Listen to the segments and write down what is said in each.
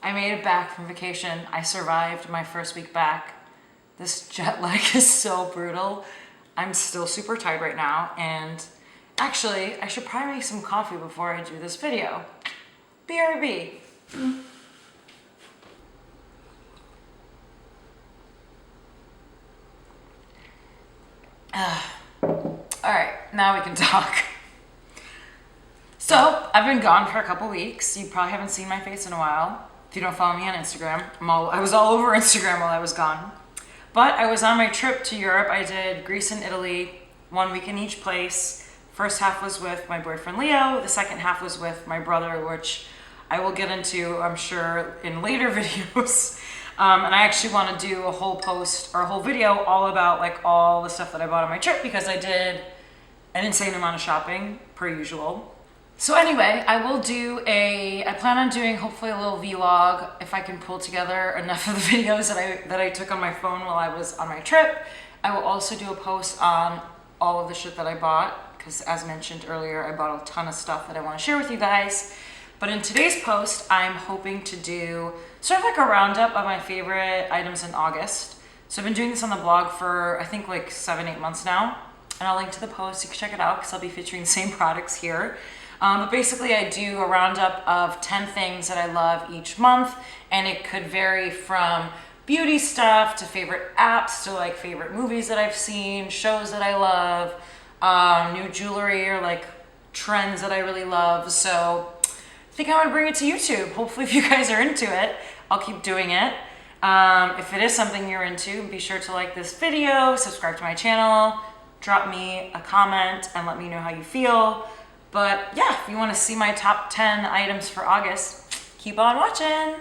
I made it back from vacation. I survived my first week back. This jet lag is so brutal. I'm still super tired right now, and actually, I should probably make some coffee before I do this video. BRB. All right, now we can talk. So, I've been gone for a couple weeks. You probably haven't seen my face in a while. If you don't follow me on Instagram, I was all over Instagram while I was gone. But I was on my trip to Europe. I did Greece and Italy, 1 week in each place. First half was with my boyfriend Leo. The second half was with my brother, which I will get into, I'm sure, in later videos. And I actually want to do a whole post or a whole video all about like all the stuff that I bought on my trip, because I did an insane amount of shopping per usual. So anyway, I plan on doing hopefully a little vlog if I can pull together enough of the videos that I took on my phone while I was on my trip. I will also do a post on all of the shit that I bought, because as mentioned earlier, I bought a ton of stuff that I want to share with you guys. But in today's post, I'm hoping to do sort of like a roundup of my favorite items in August. So I've been doing this on the blog for I think like 7-8 months now, and I'll link to the post. You can check it out because I'll be featuring the same products here. But basically I do a roundup of 10 things that I love each month, and it could vary from beauty stuff to favorite apps to like favorite movies that I've seen, shows that I love, new jewelry or like trends that I really love. So I think I want to bring it to YouTube. Hopefully if you guys are into it, I'll keep doing it. If it is something you're into, be sure to like this video, subscribe to my channel, drop me a comment and let me know how you feel. But yeah, if you want to see my top 10 items for August, keep on watching.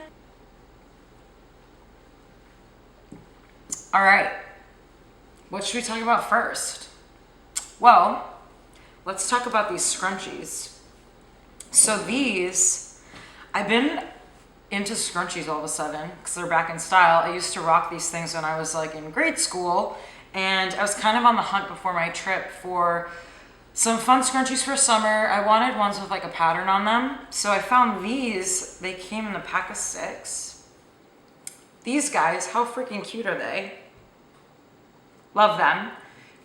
All right, what should we talk about first? Well, let's talk about these scrunchies. So these, I've been into scrunchies all of a sudden because they're back in style. I used to rock these things when I was like in grade school, and I was kind of on the hunt before my trip for some fun scrunchies for summer. I wanted ones with like a pattern on them. So I found these. They came in a pack of 6. These guys, how freaking cute are they? Love them.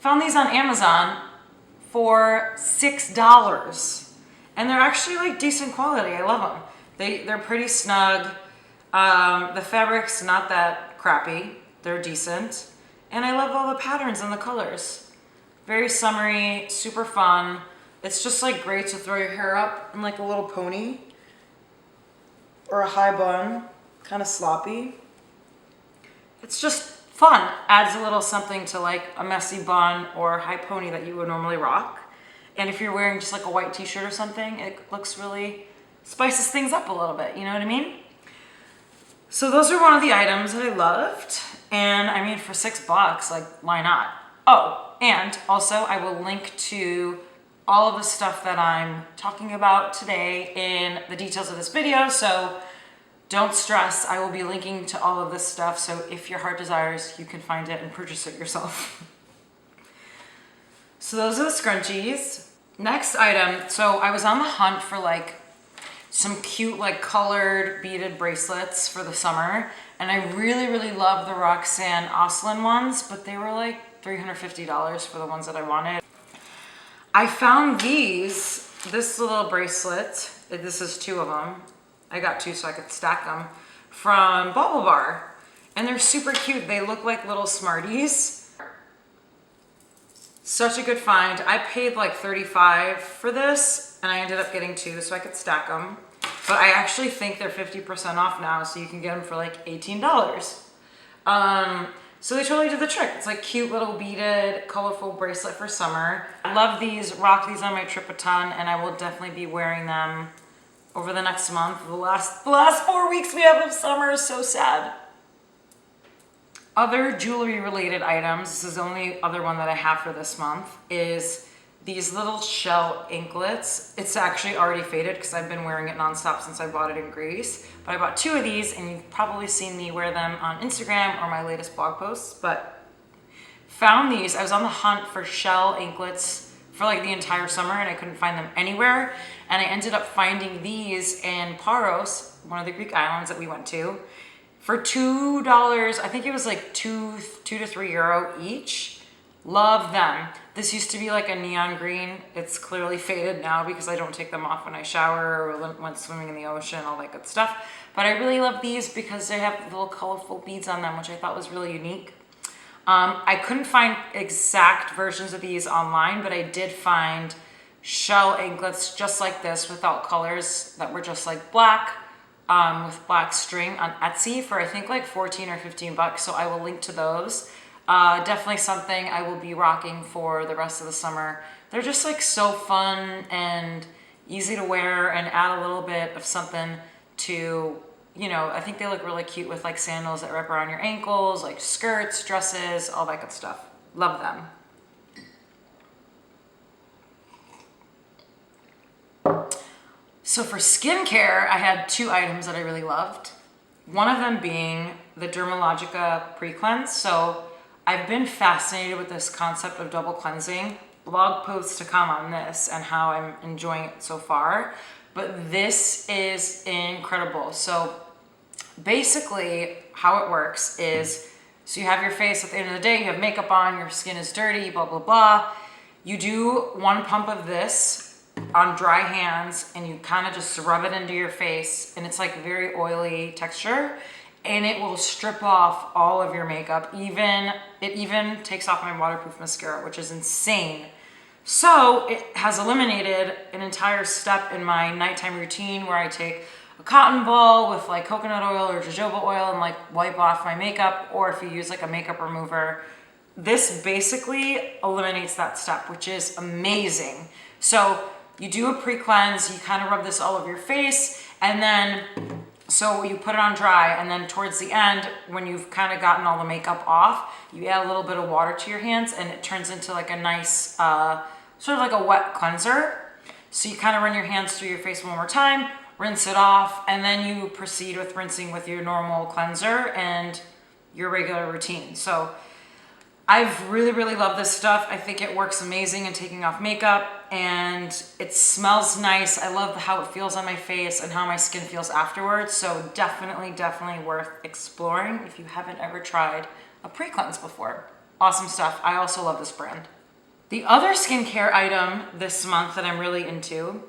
Found these on Amazon for $6. And they're actually like decent quality. I love them. They're pretty snug. The fabric's not that crappy. They're decent. And I love all the patterns and the colors. Very summery, super fun. It's just like great to throw your hair up in like a little pony or a high bun, kind of sloppy. It's just fun. Adds a little something to like a messy bun or high pony that you would normally rock. And if you're wearing just like a white t-shirt or something, it looks really, spices things up a little bit, you know what I mean? So those are one of the items that I loved. And I mean, for $6, like why not? Oh, and also I will link to all of the stuff that I'm talking about today in the details of this video. So don't stress, I will be linking to all of this stuff. So if your heart desires, you can find it and purchase it yourself. So those are the scrunchies. Next item, so I was on the hunt for like some cute like colored beaded bracelets for the summer. And I really, really love the Roxanne Oslin ones, but they were like $350 for the ones that I wanted. I found this little bracelet. This is 2 of them. I got 2 so I could stack them from Bubble Bar. And they're super cute. They look like little Smarties. Such a good find. I paid like $35 for this and I ended up getting 2 so I could stack them. But I actually think they're 50% off now, so you can get them for like $18. So they totally did the trick. It's like cute little beaded, colorful bracelet for summer. I love these, rock these on my trip a ton, and I will definitely be wearing them over the next month. The last 4 weeks we have of summer is so sad. Other jewelry related items, this is the only other one that I have for this month, is these little shell anklets. It's actually already faded because I've been wearing it nonstop since I bought it in Greece. But I bought 2 of these, and you've probably seen me wear them on Instagram or my latest blog posts. But found these, I was on the hunt for shell anklets for like the entire summer and I couldn't find them anywhere. And I ended up finding these in Paros, one of the Greek islands that we went to, for $2. I think it was like two to €3 each. Love them. This used to be like a neon green. It's clearly faded now because I don't take them off when I shower or when swimming in the ocean, all that good stuff. But I really love these because they have little colorful beads on them, which I thought was really unique. I couldn't find exact versions of these online, but I did find shell anklets just like this without colors that were just like black with black string on Etsy for I think like 14 or 15 bucks. So I will link to those. Definitely something I will be rocking for the rest of the summer. They're just like so fun and easy to wear and add a little bit of something to, you know, I think they look really cute with like sandals that wrap around your ankles, like skirts, dresses, all that good stuff. Love them. So for skincare, I had 2 items that I really loved. One of them being the Dermalogica Pre-Cleanse. So I've been fascinated with this concept of double cleansing. Blog posts to come on this and how I'm enjoying it so far. But this is incredible. So basically how it works is, so you have your face at the end of the day, you have makeup on, your skin is dirty, blah, blah, blah. You do 1 pump of this on dry hands and you kind of just rub it into your face and it's like very oily texture and it will strip off all of your makeup. It even takes off my waterproof mascara, which is insane. So it has eliminated an entire step in my nighttime routine where I take a cotton ball with like coconut oil or jojoba oil and like wipe off my makeup, or if you use like a makeup remover. This basically eliminates that step, which is amazing. So you do a pre-cleanse, you kind of rub this all over your face, and then, so you put it on dry, and then towards the end, when you've kind of gotten all the makeup off, you add a little bit of water to your hands, and it turns into like a nice, sort of like a wet cleanser. So you kind of run your hands through your face one more time, rinse it off, and then you proceed with rinsing with your normal cleanser and your regular routine. So I've really, really loved this stuff. I think it works amazing in taking off makeup and it smells nice. I love how it feels on my face and how my skin feels afterwards. So definitely, definitely worth exploring if you haven't ever tried a pre-cleanse before. Awesome stuff. I also love this brand. The other skincare item this month that I'm really into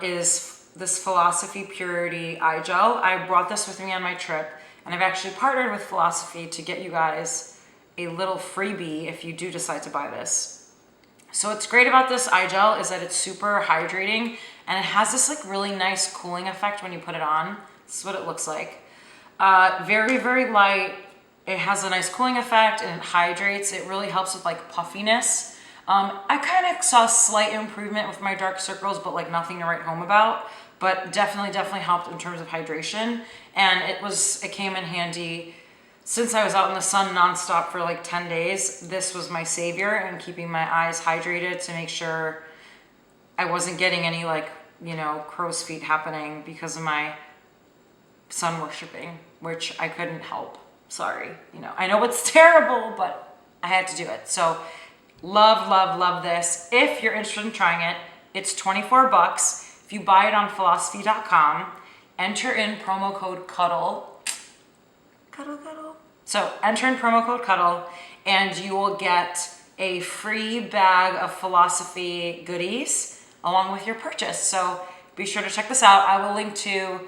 is this Philosophy Purity Eye Gel. I brought this with me on my trip and I've actually partnered with Philosophy to get you guys a little freebie if you do decide to buy this. So what's great about this eye gel is that it's super hydrating and it has this like really nice cooling effect when you put it on. This is what it looks like. Very, very light. It has a nice cooling effect and it hydrates. It really helps with like puffiness. I kind of saw a slight improvement with my dark circles, but like nothing to write home about, but definitely helped in terms of hydration. And it came in handy. Since I was out in the sun nonstop for like 10 days, this was my savior in keeping my eyes hydrated to make sure I wasn't getting any like, you know, crow's feet happening because of my sun worshiping, which I couldn't help. Sorry. You know, I know it's terrible, but I had to do it. So love, love, love this. If you're interested in trying it, it's 24 bucks. If you buy it on philosophy.com, enter in promo code CUDDLE. Cuddle. So enter in promo code CUDDLE and you will get a free bag of Philosophy goodies along with your purchase. So be sure to check this out. I will link to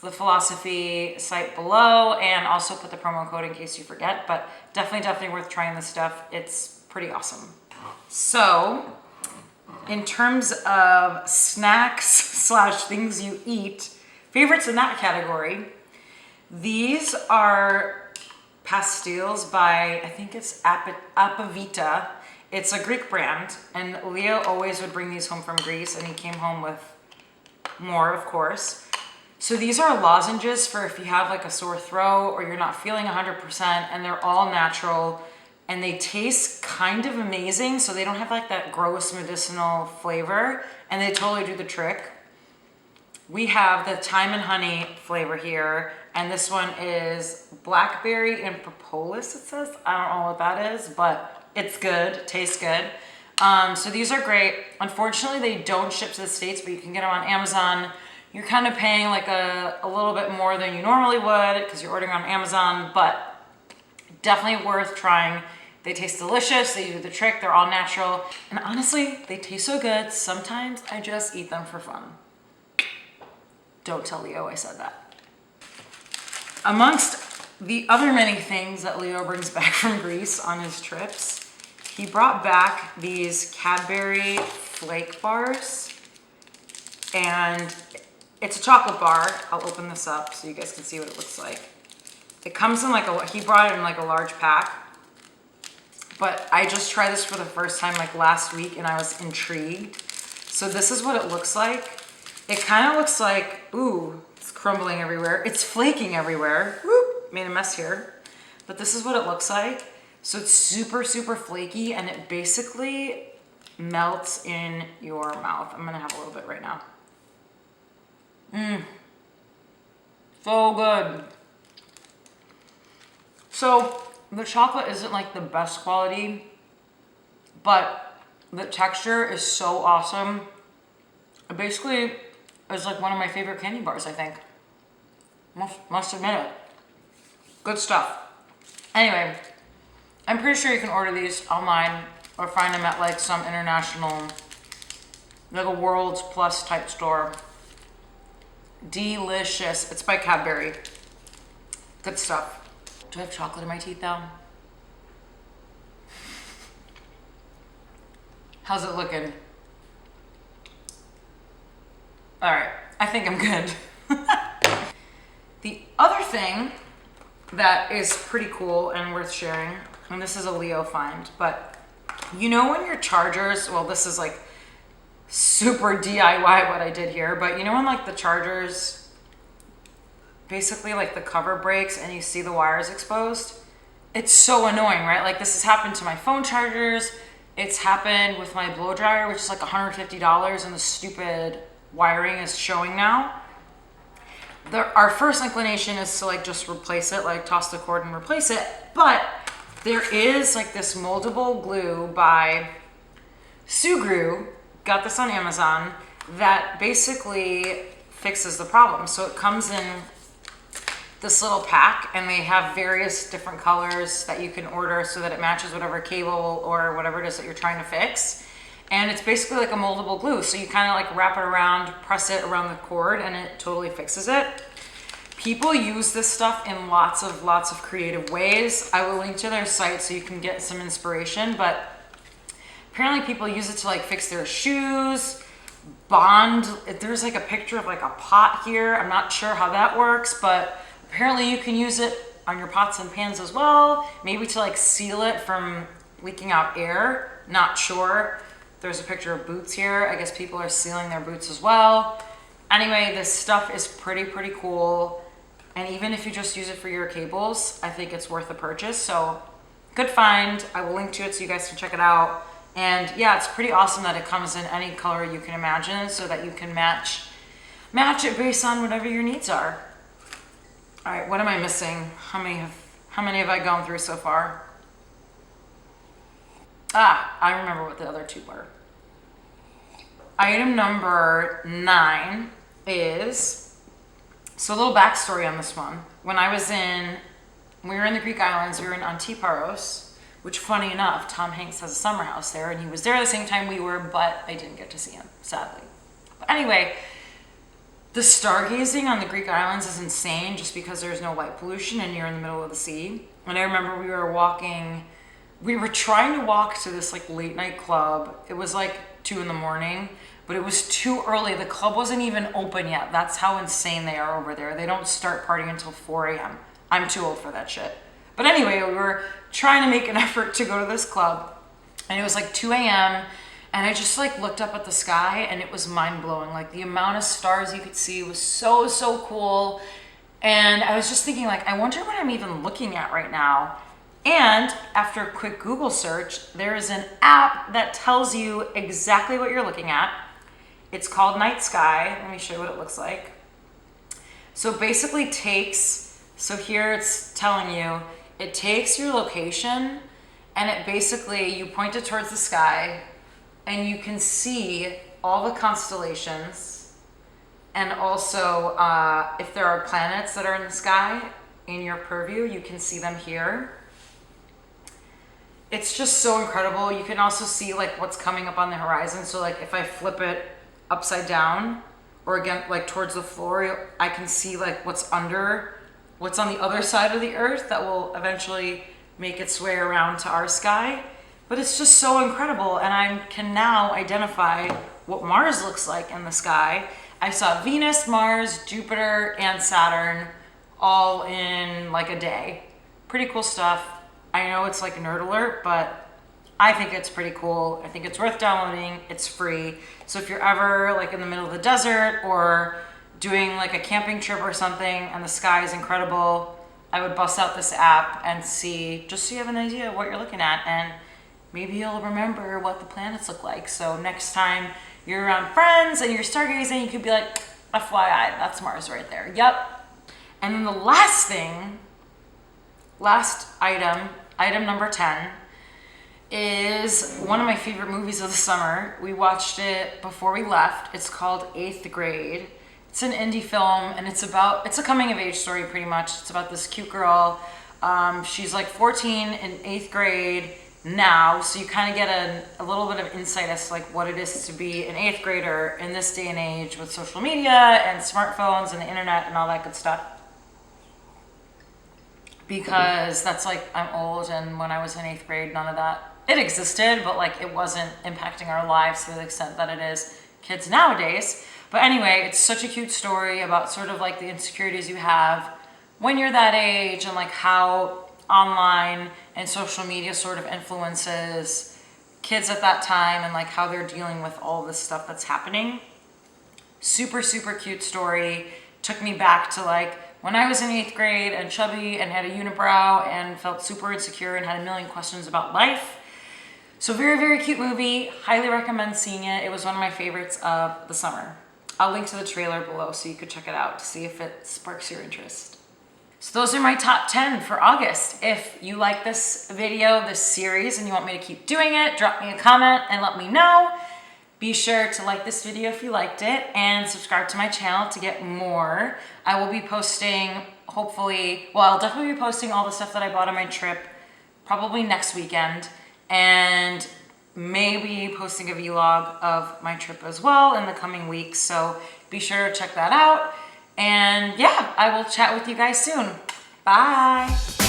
the Philosophy site below and also put the promo code in case you forget, but definitely worth trying this stuff. It's pretty awesome. So in terms of snacks / things you eat, favorites in that category, these are pastilles by, I think it's APIVITA. It's a Greek brand, and Leo always would bring these home from Greece, and he came home with more, of course. So these are lozenges for if you have like a sore throat or you're not feeling 100%, and they're all natural, and they taste kind of amazing, so they don't have like that gross medicinal flavor, and they totally do the trick. We have the thyme and honey flavor here, and this one is blackberry and propolis, it says. I don't know what that is, but It's good, tastes good. So these are great. Unfortunately, they don't ship to the States, but you can get them on Amazon. You're kind of paying like a little bit more than you normally would because you're ordering on Amazon, but definitely worth trying. They taste delicious, they do the trick, they're all natural. And honestly, they taste so good, sometimes I just eat them for fun. Don't tell Leo I said that. Amongst the other many things that Leo brings back from Greece on his trips, he brought back these Cadbury flake bars, and it's a chocolate bar. I'll open this up so you guys can see what it looks like. It comes in like he brought it in like a large pack, but I just tried this for the first time like last week and I was intrigued. So this is what it looks like. It kind of looks like, ooh, it's crumbling everywhere. It's flaking everywhere. Whoop, made a mess here. But this is what it looks like. So it's super, super flaky and it basically melts in your mouth. I'm gonna have a little bit right now. So good. So the chocolate isn't like the best quality, but the texture is so awesome. It basically is like one of my favorite candy bars, I think. Must admit it. Good stuff. Anyway, I'm pretty sure you can order these online or find them at like some international, like a World's Plus type store. Delicious. It's by Cadbury. Good stuff. Do I have chocolate in my teeth though? How's it looking? All right, I think I'm good. The other thing that is pretty cool and worth sharing, and this is a Leo find, but you know when your chargers, well, this is like super DIY what I did here, but you know when like the chargers, basically like the cover breaks and you see the wires exposed? It's so annoying, right? Like this has happened to my phone chargers. It's happened with my blow dryer, which is like $150 and the stupid wiring is showing now. Our first inclination is to like just replace it, like toss the cord and replace it. But there is like this moldable glue by SUGRU, got this on Amazon, that basically fixes the problem. So it comes in this little pack and they have various different colors that you can order so that it matches whatever cable or whatever it is that you're trying to fix. And it's basically like a moldable glue. So you kind of like wrap it around, press it around the cord and it totally fixes it. People use this stuff in lots of creative ways. I will link to their site so you can get some inspiration, but apparently people use it to like fix their shoes, bond. There's like a picture of like a pot here. I'm not sure how that works, but apparently you can use it on your pots and pans as well. Maybe to like seal it from leaking out air. Not sure. There's a picture of boots here. I guess people are sealing their boots as well. Anyway, this stuff is pretty cool. And even if you just use it for your cables, I think it's worth a purchase. So good find. I will link to it so you guys can check it out. And yeah, it's pretty awesome that it comes in any color you can imagine so that you can match it based on whatever your needs are. All right, what am I missing? How many have I gone through so far? I remember what the other two were. Item number 9 is, so a little backstory on this one. When we were in the Greek islands, we were in Antiparos, which funny enough, Tom Hanks has a summer house there and he was there at the same time we were, but I didn't get to see him, sadly. But anyway, the stargazing on the Greek islands is insane just because there's no light pollution and you're in the middle of the sea. And I remember we were trying to walk to this like late night club. It was like 2 a.m, but it was too early. The club wasn't even open yet. That's how insane they are over there. They don't start partying until 4 a.m. I'm too old for that shit. But anyway, we were trying to make an effort to go to this club and it was like 2 a.m. and I just like looked up at the sky and it was mind blowing. Like the amount of stars you could see was so cool. And I was just thinking like, I wonder what I'm even looking at right now. And after a quick Google search, there is an app that tells you exactly what you're looking at. It's called Night Sky. Let me show you what it looks like. So it basically here it's telling you, it takes your location And it basically, you point it towards the sky and you can see all the constellations, and also if there are planets that are in the sky in your purview, you can see them here. It's just so incredible. You can also see like what's coming up on the horizon. So like if I flip it upside down or again like towards the floor, I can see like what's on the other side of the earth that will eventually make its way around to our sky. But it's just so incredible, and I can now identify what Mars looks like in the sky. I saw Venus, Mars, Jupiter, and Saturn all in like a day. Pretty cool stuff. I know it's like a nerd alert, but I think it's pretty cool. I think it's worth downloading. It's free. So if you're ever like in the middle of the desert or doing like a camping trip or something and the sky is incredible, I would bust out this app and see, just so you have an idea of what you're looking at, and maybe you'll remember what the planets look like. So next time you're around friends and you're stargazing, you could be like, FYI, that's Mars right there. Yep. And then the last item number 10, is one of my favorite movies of the summer. We watched it before we left. It's called 8th Grade. It's an indie film, and it's a coming of age story pretty much. It's about this cute girl. She's like 14 in 8th grade now, so you kind of get a little bit of insight as to like what it is to be an 8th grader in this day and age with social media and smartphones and the internet and all that good stuff. Because that's like, I'm old, and when I was in 8th grade, none of that, it existed, but like it wasn't impacting our lives to the extent that it is kids nowadays. But anyway, it's such a cute story about sort of like the insecurities you have when you're that age, and like how online and social media sort of influences kids at that time, and like how they're dealing with all this stuff that's happening. Super, super cute story. Took me back to like when I was in 8th grade and chubby and had a unibrow and felt super insecure and had a million questions about life. So very, very cute movie. Highly recommend seeing it. It was one of my favorites of the summer. I'll link to the trailer below so you could check it out to see if it sparks your interest. So those are my top 10 for August. If you like this video, this series, and you want me to keep doing it, drop me a comment and let me know. Be sure to like this video if you liked it, and subscribe to my channel to get more. I will be posting, hopefully, well, I'll definitely be posting all the stuff that I bought on my trip, probably next weekend, and maybe posting a vlog of my trip as well in the coming weeks. So be sure to check that out. And yeah, I will chat with you guys soon. Bye.